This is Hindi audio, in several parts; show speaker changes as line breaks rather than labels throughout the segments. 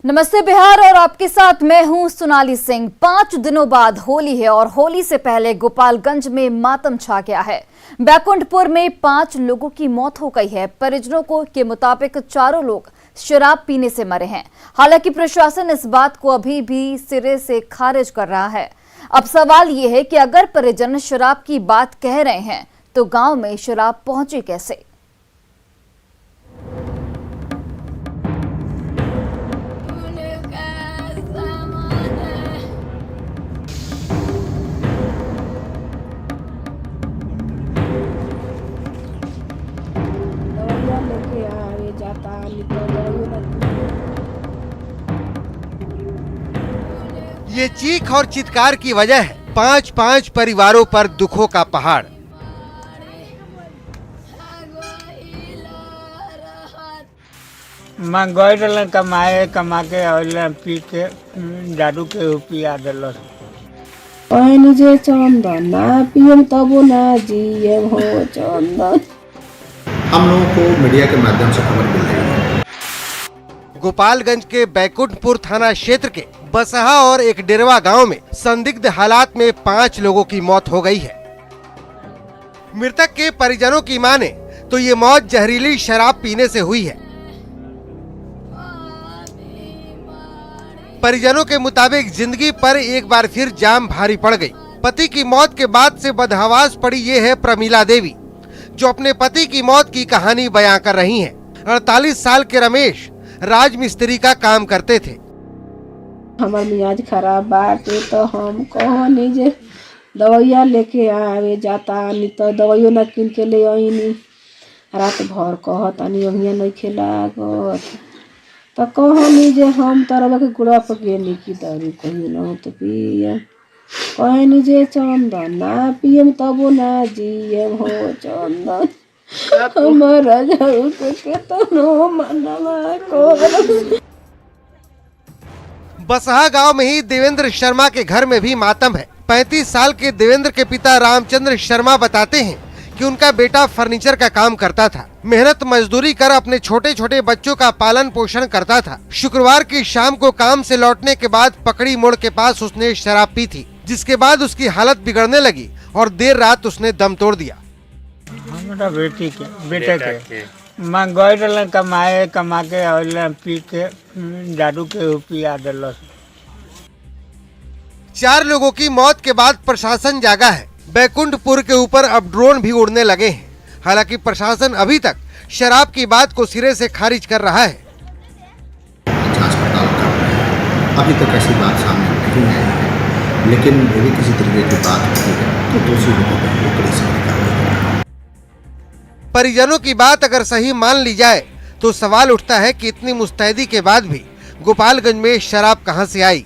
नमस्ते बिहार और आपके साथ मैं हूं सोनाली सिंह। 5 दिनों बाद होली है और होली से पहले गोपालगंज में मातम छा गया है। बैकुंठपुर में 5 लोगों की मौत हो गई है। परिजनों के मुताबिक चारों लोग शराब पीने से मरे हैं। हालांकि प्रशासन इस बात को अभी भी सिरे से खारिज कर रहा है। अब सवाल ये है कि अगर परिजन शराब की बात कह रहे हैं तो गांव में शराब पहुंची कैसे।
ये चीख और चित्कार की वजह है 5 परिवारों पर दुखों का पहाड़।
मैं गए रहा कमाए कमा के और पी के दारू के पिया दिल
जे चंदन ना पियम तबो ना जियम हो चंदन।
हम लोगों को मीडिया के माध्यम से खबर मिल रही है।
गोपालगंज के बैकुंठपुर थाना क्षेत्र के बसहा और एक डेरवा गांव में संदिग्ध हालात में 5 लोगों की मौत हो गई है। मृतक के परिजनों की माने तो ये मौत जहरीली शराब पीने से हुई है। परिजनों के मुताबिक जिंदगी पर एक बार फिर जाम भारी पड़ गई। पति की मौत के बाद से बदहवास पड़ी ये है प्रमीला देवी, जो अपने पति की मौत की कहानी बयां कर रही हैं। 48 साल के रमेश राजमिस्त्री का काम करते थे।
हमार मियाज खराब बाटे तो हम कहनी जे दवाइया लेके आवे जाता नहीं तो दवाइयो ना किन के ले आईनी। रात भर कहतानी अहिया नहीं खेलागत तो कहनी जे हम तरह के गुड़ा पर गेली की दारू कहियो ना तो पिया। कहनी जे चंदन ना पियम तबो ना जियम हो चंदन। हमारा जाऊ के तो मनवा को।
बसहा गांव में ही देवेंद्र शर्मा के घर में भी मातम है। 35 साल के देवेंद्र के पिता रामचंद्र शर्मा बताते हैं कि उनका बेटा फर्नीचर का काम करता था। मेहनत मजदूरी कर अपने छोटे छोटे बच्चों का पालन पोषण करता था। शुक्रवार की शाम को काम से लौटने के बाद पकड़ी मोड़ के पास उसने शराब पी थी, जिसके बाद उसकी हालत बिगड़ने लगी और देर रात उसने दम तोड़ दिया।
हमारा बेटे के मैं गए रहा कमाए कमा के और पी के दारू के पिया दिल।
4 लोगों की मौत के बाद प्रशासन जागा है। बैकुंठपुर के ऊपर अब ड्रोन भी उड़ने लगे हैं। हालांकि प्रशासन अभी तक शराब की बात को सिरे से खारिज कर रहा है।
जांच पड़ताल कर रहे हैं। अभी तक ऐसी बात सामने नहीं आई है, लेकिन यदि किसी तरीके की बात होती है तो दोषी लोगों को पुलिस कार्रवाई।
परिजनों की बात अगर सही मान ली जाए तो सवाल उठता है कि इतनी मुस्तैदी के बाद भी गोपालगंज में शराब कहां से आई,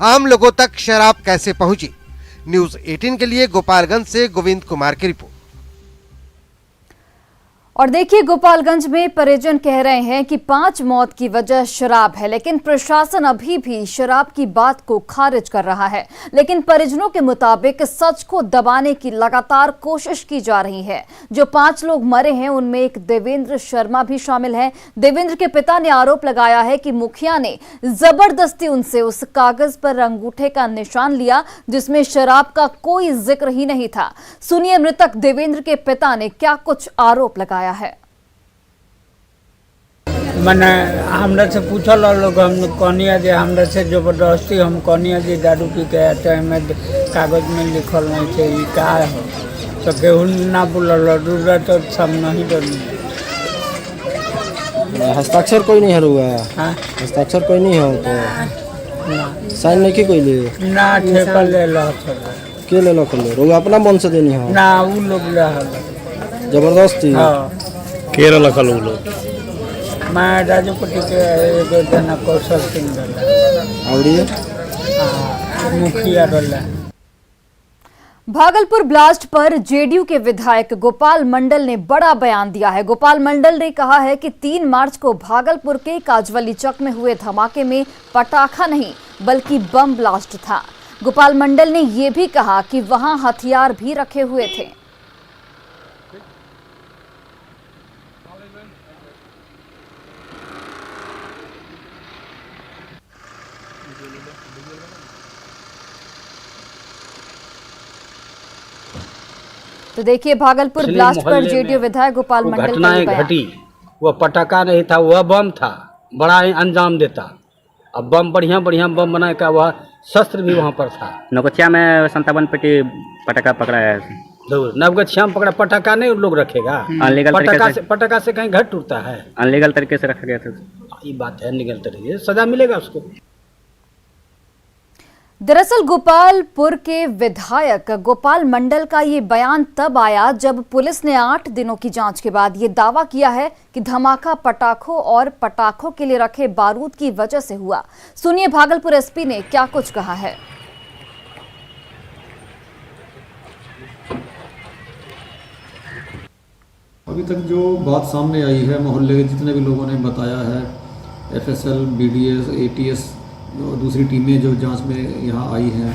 आम लोगों तक शराब कैसे पहुंची। न्यूज़ 18 के लिए गोपालगंज से गोविंद कुमार की रिपोर्ट।
और देखिए, गोपालगंज में परिजन कह रहे हैं कि 5 मौत की वजह शराब है, लेकिन प्रशासन अभी भी शराब की बात को खारिज कर रहा है। लेकिन परिजनों के मुताबिक सच को दबाने की लगातार कोशिश की जा रही है। जो 5 लोग मरे हैं उनमें एक देवेंद्र शर्मा भी शामिल है। देवेंद्र के पिता ने आरोप लगाया है कि मुखिया ने जबरदस्ती उनसे उस कागज पर अंगूठे का निशान लिया जिसमें शराब का कोई जिक्र ही नहीं था। सुनिए मृतक देवेंद्र के पिता ने क्या कुछ आरोप लगाया है।
मैंने हमरा से पूछल लोग, हम कहनिया जे हमरा से जबरदस्ती हम कहनिया जे दारू पी के आते में कागज में लिखल नहीं थे ये क्या है तो केहू ना बोलल दूसरा तो सब नहीं डरनी।
हस्ताक्षर कोई नहीं हुआ है।
हाँ
हस्ताक्षर कोई नहीं हो तो साइन नहीं की कोई ले
ना ठेका ले लो
के ले लो कर लो अपना मन से देनी हो
ना वो लोग ले
जबरदस्ती।
हाँ
केरल लखल वो लोग
मैं राजूपति के एगो जना कौशल सिंह
और ये
मुखिया रहा।
भागलपुर ब्लास्ट पर जेडीयू के विधायक गोपाल मंडल ने बड़ा बयान दिया है। गोपाल मंडल ने कहा है कि 3 मार्च को भागलपुर के काजवली चौक में हुए धमाके में पटाखा नहीं बल्कि बम ब्लास्ट था। गोपाल मंडल ने यह भी कहा कि वहां हथियार भी रखे हुए थे। तो देखिए भागलपुर ब्लास्ट पर जेडीयू विधायक गोपाल मंडल का ये
घटनाएं
बयान।
घटी, वह पटाखा नहीं था, वह बम था, बड़ा ही अंजाम देता। अब बम बढ़िया बढ़िया बम बनाए का, वह शस्त्र भी वहाँ पर था।
नौगछिया में 57 पेटी पटाखा पकड़ा है।
नवगछिया में पकड़ा पटाखा नहीं लोग रखेगा।
अनलीगल तरीके
पटाखा से कहीं घर टूटता है।
अनलीगल तरीके से रखा गया था।
ये बात है, अनलीगल तरीके से सजा मिलेगा उसको।
दरअसल गोपालपुर के विधायक गोपाल मंडल का ये बयान तब आया जब पुलिस ने 8 दिनों की जांच के बाद ये दावा किया है कि धमाका पटाखों और पटाखों के लिए रखे बारूद की वजह से हुआ। सुनिए भागलपुर एसपी ने क्या कुछ कहा है।
अभी तक जो बात सामने आई है, मोहल्ले के जितने भी लोगों ने बताया है, एफएसएल, बीडीएस, एटीएस, दूसरी टीमें जो जांच में यहाँ आई हैं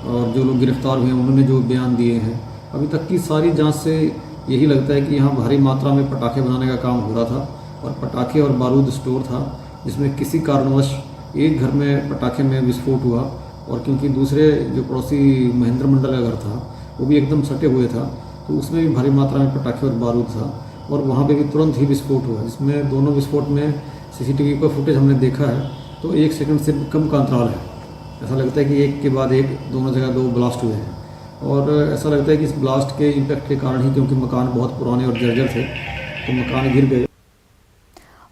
और जो लोग गिरफ्तार हुए हैं उन्होंने जो बयान दिए हैं, अभी तक की सारी जांच से यही लगता है कि यहाँ भारी मात्रा में पटाखे बनाने का काम हो रहा था और पटाखे और बारूद स्टोर था, जिसमें किसी कारणवश एक घर में पटाखे में विस्फोट हुआ और क्योंकि दूसरे जो पड़ोसी महेंद्र मंडल का घर था वो भी एकदम सटे हुए था, तो उसमें भी भारी मात्रा में पटाखे और बारूद था और वहाँ पे भी तुरंत ही विस्फोट हुआ, जिसमें दोनों विस्फोट में सीसीटीवी का फुटेज हमने देखा है तो 1 सेकंड से कम का अंतराल है। ऐसा लगता है कि एक के बाद एक दोनों जगह 2 ब्लास्ट हुए हैं और ऐसा लगता है कि इस ब्लास्ट के इम्पैक्ट के कारण ही, क्योंकि मकान बहुत पुराने और जर्जर थे तो मकान गिर गए।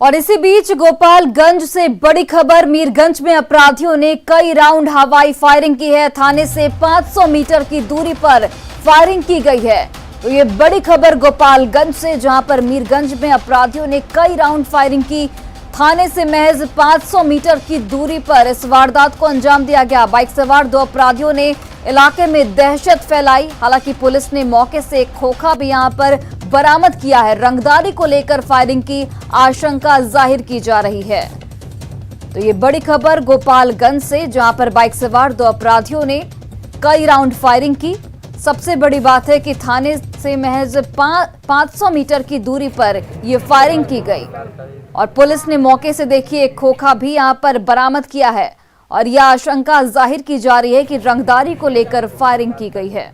और इसी बीच गोपालगंज से बड़ी खबर, मीरगंज में अपराधियों ने कई राउंड हवाई फायरिंग की है। थाने से 500 मीटर की दूरी पर फायरिंग की गई है। तो ये बड़ी खबर गोपालगंज से, जहां पर मीरगंज में अपराधियों ने कई राउंड फायरिंग की। थाने से महज 500 मीटर की दूरी पर इस वारदात को अंजाम दिया गया। बाइक सवार 2 अपराधियों ने इलाके में दहशत फैलाई। हालांकि पुलिस ने मौके से एक खोखा भी यहां पर बरामद किया है। रंगदारी को लेकर फायरिंग की आशंका जाहिर की जा रही है। तो ये बड़ी खबर गोपालगंज से, जहां पर बाइक सवार 2 अपराधियों ने कई राउंड फायरिंग की। सबसे बड़ी बात है कि थाने से महज 500 मीटर की दूरी पर यह फायरिंग की गई और पुलिस ने मौके से देखिए एक खोखा भी यहां पर बरामद किया है और यह आशंका जाहिर की जा रही है कि रंगदारी को लेकर फायरिंग की गई है।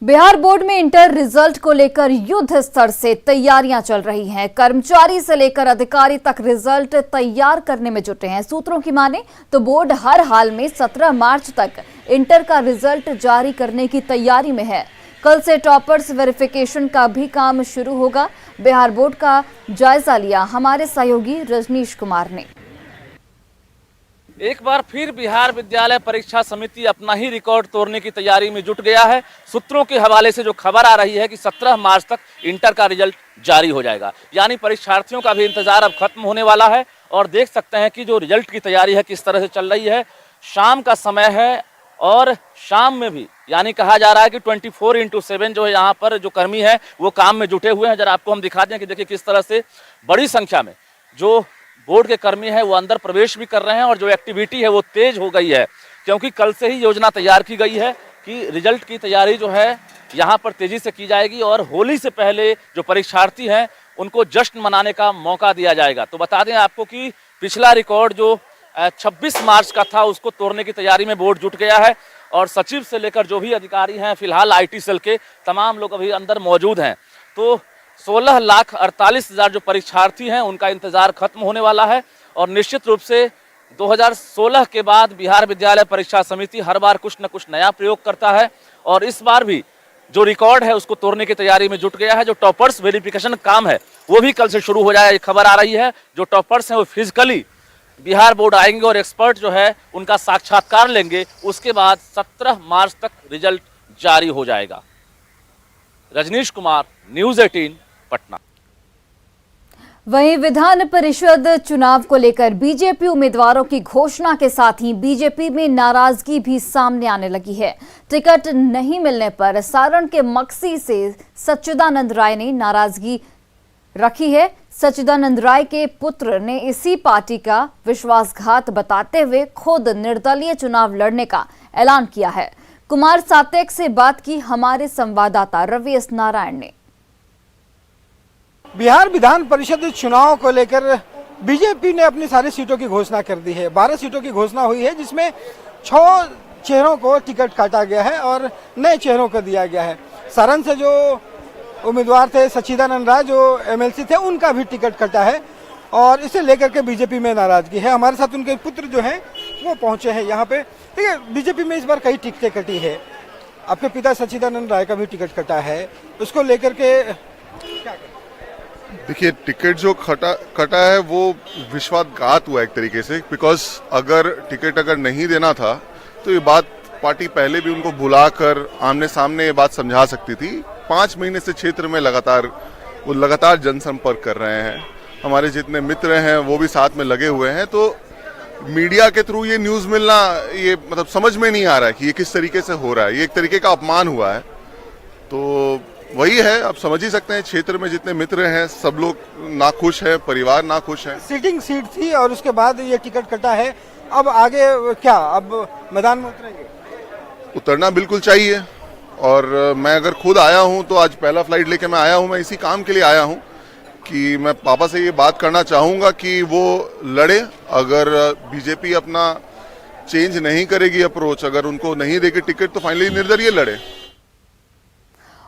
बिहार बोर्ड में इंटर रिजल्ट को लेकर युद्ध स्तर से तैयारियां चल रही हैं। कर्मचारी से लेकर अधिकारी तक रिजल्ट तैयार करने में जुटे हैं। सूत्रों की माने तो बोर्ड हर हाल में 17 मार्च तक इंटर का रिजल्ट जारी करने की तैयारी में है। कल से टॉपर्स वेरिफिकेशन का भी काम शुरू होगा। बिहार बोर्ड का जायजा लिया हमारे सहयोगी रजनीश कुमार ने।
एक बार फिर बिहार विद्यालय परीक्षा समिति अपना ही रिकॉर्ड तोड़ने की तैयारी में जुट गया है। सूत्रों के हवाले से जो खबर आ रही है कि 17 मार्च तक इंटर का रिजल्ट जारी हो जाएगा, यानी परीक्षार्थियों का भी इंतजार अब खत्म होने वाला है। और देख सकते हैं कि जो रिजल्ट की तैयारी है किस तरह से चल रही है। शाम का समय है और शाम में भी यानी कहा जा रहा है कि 24/7 जो है यहाँ पर जो कर्मी है वो काम में जुटे हुए हैं। जरा आपको हम दिखा दें कि देखिए किस तरह से बड़ी संख्या में जो बोर्ड के कर्मी हैं वो अंदर प्रवेश भी कर रहे हैं और जो एक्टिविटी है वो तेज हो गई है, क्योंकि कल से ही योजना तैयार की गई है कि रिजल्ट की तैयारी जो है यहाँ पर तेजी से की जाएगी और होली से पहले जो परीक्षार्थी हैं उनको जश्न मनाने का मौका दिया जाएगा। तो बता दें आपको कि पिछला रिकॉर्ड जो 26 मार्च का था उसको तोड़ने की तैयारी में बोर्ड जुट गया है और सचिव से लेकर जो भी अधिकारी हैं, फिलहाल IT सेल के तमाम लोग अभी अंदर मौजूद हैं। तो 16,48,000 जो परीक्षार्थी हैं उनका इंतजार खत्म होने वाला है और निश्चित रूप से 2016 के बाद बिहार विद्यालय परीक्षा समिति हर बार कुछ न कुछ नया प्रयोग करता है और इस बार भी जो रिकॉर्ड है उसको तोड़ने की तैयारी में जुट गया है। जो टॉपर्स वेरिफिकेशन काम है वो भी कल से शुरू हो जाएगा। खबर आ रही है जो टॉपर्स हैं वो फिजिकली बिहार बोर्ड आएंगे और एक्सपर्ट जो है उनका साक्षात्कार लेंगे। उसके बाद 17 मार्च तक रिजल्ट जारी हो जाएगा। रजनीश कुमार, न्यूज़ 18 पटना।
वहीं विधान परिषद चुनाव को लेकर बीजेपी उम्मीदवारों की घोषणा के साथ ही बीजेपी में नाराजगी भी सामने आने लगी है। टिकट नहीं मिलने पर सारण के मक्सी से सच्चिदानंद राय ने नाराजगी रखी है। सच्चिदानंद राय के पुत्र ने इसी पार्टी का विश्वासघात बताते हुए खुद निर्दलीय चुनाव लड़ने का ऐलान किया है। कुमार सातेक से बात की हमारे संवाददाता रवि एस नारायण ने।
बिहार विधान परिषद चुनाव को लेकर बीजेपी ने अपनी सारी सीटों की घोषणा कर दी है। 12 सीटों की घोषणा हुई है, जिसमें 6 चेहरों को टिकट काटा गया है और नए चेहरों को दिया गया है। सारण से जो उम्मीदवार थे सच्चिदानंद राय, जो एमएलसी थे, उनका भी टिकट कटा है और इसे लेकर के बीजेपी में नाराजगी है। हमारे साथ उनके पुत्र जो हैं वो पहुंचे हैं यहाँ पे। ठीक है, बीजेपी में इस बार कई टिकटें कटी है। आपके पिता सच्चिदानंद राय का भी टिकट कटा है, उसको लेकर के क्या?
देखिए, टिकट जो कटा है वो विश्वासघात हुआ एक तरीके से, बिकॉज अगर टिकट नहीं देना था तो ये बात पार्टी पहले भी उनको बुलाकर आमने सामने ये बात समझा सकती थी। 5 महीने से क्षेत्र में लगातार जनसंपर्क कर रहे हैं। हमारे जितने मित्र हैं वो भी साथ में लगे हुए हैं, तो मीडिया के थ्रू ये न्यूज़ मिलना, ये मतलब समझ में नहीं आ रहा है कि ये किस तरीके से हो रहा है। ये एक तरीके का अपमान हुआ है। तो वही है, आप समझ ही सकते हैं, क्षेत्र में जितने मित्र हैं सब लोग नाखुश हैं, परिवार नाखुश है।
सीटिंग सीट थी और उसके बाद ये टिकट कटा है। अब आगे क्या, अब मैदान में उतरेंगे?
उतरना बिल्कुल चाहिए, और मैं अगर खुद आया हूं तो आज पहला फ्लाइट लेके मैं आया हूं। मैं इसी काम के लिए आया हूं कि मैं पापा से ये बात करना चाहूंगा कि वो लड़े। अगर बीजेपी अपना चेंज नहीं करेगी अप्रोच, अगर उनको नहीं देगी टिकट, तो फाइनली निर्दलीय लड़े।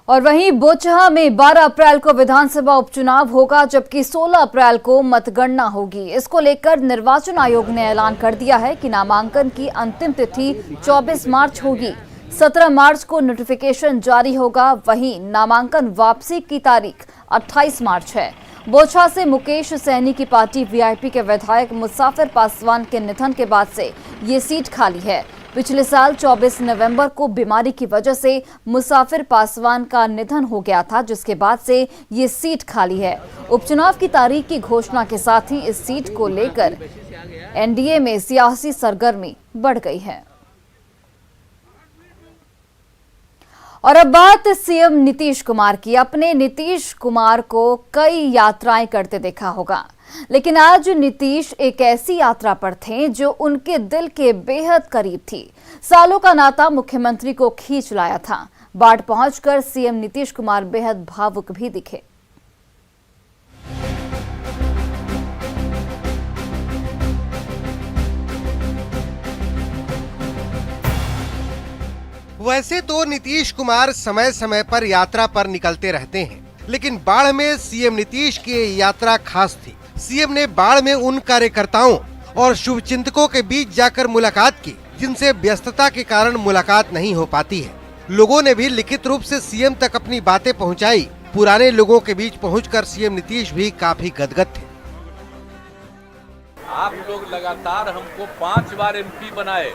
और वहीं बोचहा में 12 अप्रैल को विधानसभा उपचुनाव होगा, जबकि 16 अप्रैल को मतगणना होगी। इसको लेकर निर्वाचन आयोग ने ऐलान कर दिया है कि नामांकन की अंतिम तिथि 24 मार्च होगी। 17 मार्च को नोटिफिकेशन जारी होगा। वहीं नामांकन वापसी की तारीख 28 मार्च है। बोचहा से मुकेश सैनी की पार्टी वीआईपी के विधायक मुसाफिर पासवान के निधन के बाद से ये सीट खाली है। पिछले साल 24 नवंबर को बीमारी की वजह से मुसाफिर पासवान का निधन हो गया था, जिसके बाद से ये सीट खाली है। उपचुनाव की तारीख की घोषणा के साथ ही इस सीट को लेकर एनडीए में सियासी सरगर्मी बढ़ गई है। और अब बात सीएम नीतीश कुमार की। अपने नीतीश कुमार को कई यात्राएं करते देखा होगा, लेकिन आज नीतीश एक ऐसी यात्रा पर थे जो उनके दिल के बेहद करीब थी। सालों का नाता मुख्यमंत्री को खींच लाया था। बाढ़ पहुंचकर सीएम नीतीश कुमार बेहद भावुक भी दिखे।
वैसे तो नीतीश कुमार समय समय पर यात्रा पर निकलते रहते हैं, लेकिन बाढ़ में सीएम नीतीश की यात्रा खास थी। सीएम ने बाढ़ में उन कार्यकर्ताओं और शुभचिंतकों के बीच जाकर मुलाकात की जिनसे व्यस्तता के कारण मुलाकात नहीं हो पाती है। लोगों ने भी लिखित रूप से सीएम तक अपनी बातें पहुंचाई। पुराने लोगों के बीच पहुंचकर सीएम नीतीश भी काफी गदगद थे।
आप लोग लगातार हमको 5 बार एमपी बनाए,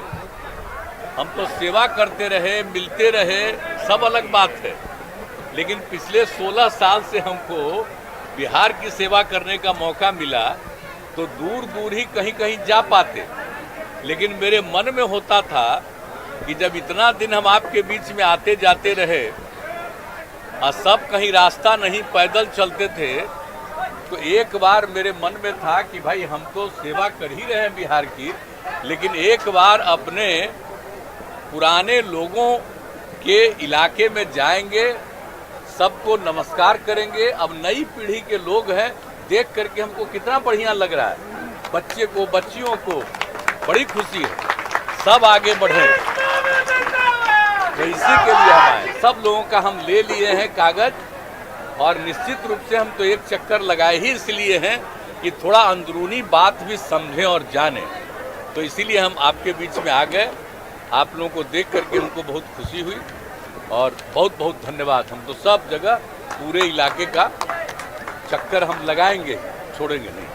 हम तो सेवा करते रहे, मिलते रहे, सब अलग बात है। लेकिन पिछले 16 साल से हमको बिहार की सेवा करने का मौका मिला तो दूर दूर ही कहीं कहीं जा पाते। लेकिन मेरे मन में होता था कि जब इतना दिन हम आपके बीच में आते जाते रहे और सब कहीं रास्ता नहीं पैदल चलते थे, तो एक बार मेरे मन में था कि भाई हम तो सेवा कर ही रहे हैं बिहार की, लेकिन एक बार अपने पुराने लोगों के इलाके में जाएंगे, सबको नमस्कार करेंगे। अब नई पीढ़ी के लोग हैं, देख करके हमको कितना बढ़िया लग रहा है। बच्चे को, बच्चियों को बड़ी खुशी है, सब आगे बढ़े। तो इसी के लिए हम आए। सब लोगों का हम ले लिए हैं कागज, और निश्चित रूप से हम तो एक चक्कर लगाए ही इसलिए हैं कि थोड़ा अंदरूनी बात भी समझें और जानें। तो इसीलिए हम आपके बीच में आ गए। आप लोगों को देख करके हमको बहुत खुशी हुई और बहुत बहुत धन्यवाद। हम तो सब जगह पूरे इलाके का चक्कर हम लगाएंगे, छोड़ेंगे नहीं।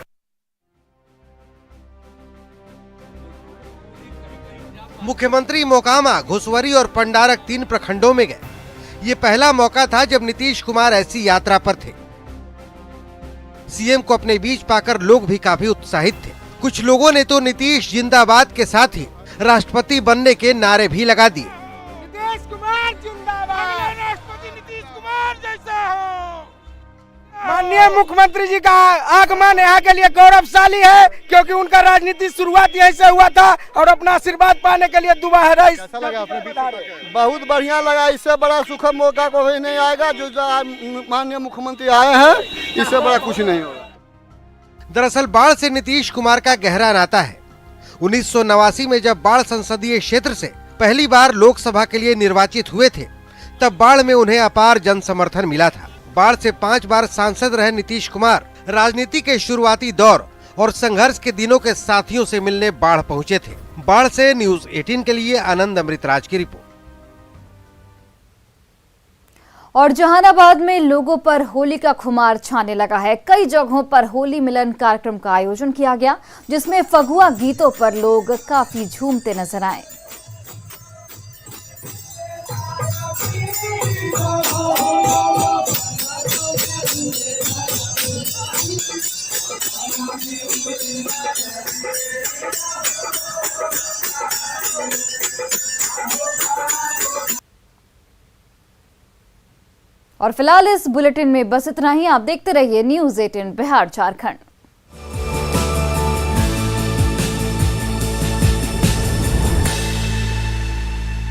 मुख्यमंत्री मोकामा, घुसवरी और पंडारक 3 प्रखंडों में गए। ये पहला मौका था जब नीतीश कुमार ऐसी यात्रा पर थे। सीएम को अपने बीच पाकर लोग भी काफी उत्साहित थे। कुछ लोगों ने तो नीतीश जिंदाबाद के साथ ही राष्ट्रपति बनने के नारे भी लगा दिए।
नीतीश कुमार जिंदाबाद, राष्ट्रपति नीतीश कुमार जैसा हो। माननीय मुख्यमंत्री जी का आगमन यहाँ के लिए गौरवशाली है, क्योंकि उनका राजनीति शुरुआत यहीं से हुआ था और अपना आशीर्वाद पाने के लिए दुआ है।
कैसा लगा आपने? बहुत बढ़िया लगा। इससे बड़ा सुखद मौका कोई नहीं आएगा। जो माननीय मुख्यमंत्री आए हैं, इससे बड़ा कुछ नहीं होगा।
दरअसल बाढ़ से नीतीश कुमार का गहरा नाता है। 1989 में जब बाढ़ संसदीय क्षेत्र से पहली बार लोकसभा के लिए निर्वाचित हुए थे, तब बाढ़ में उन्हें अपार जन समर्थन मिला था। बाढ़ से 5 बार सांसद रहे नीतीश कुमार राजनीति के शुरुआती दौर और संघर्ष के दिनों के साथियों से मिलने बाढ़ पहुंचे थे। बाढ़ से न्यूज 18 के लिए आनंद अमृतराज की रिपोर्ट।
और जहानाबाद में लोगों पर होली का खुमार छाने लगा है। कई जगहों पर होली मिलन कार्यक्रम का आयोजन किया गया, जिसमें फगुआ गीतों पर लोग काफी झूमते नजर आए। और फिलहाल इस बुलेटिन में बस इतना ही। आप देखते रहिए न्यूज़ 18 बिहार झारखंड।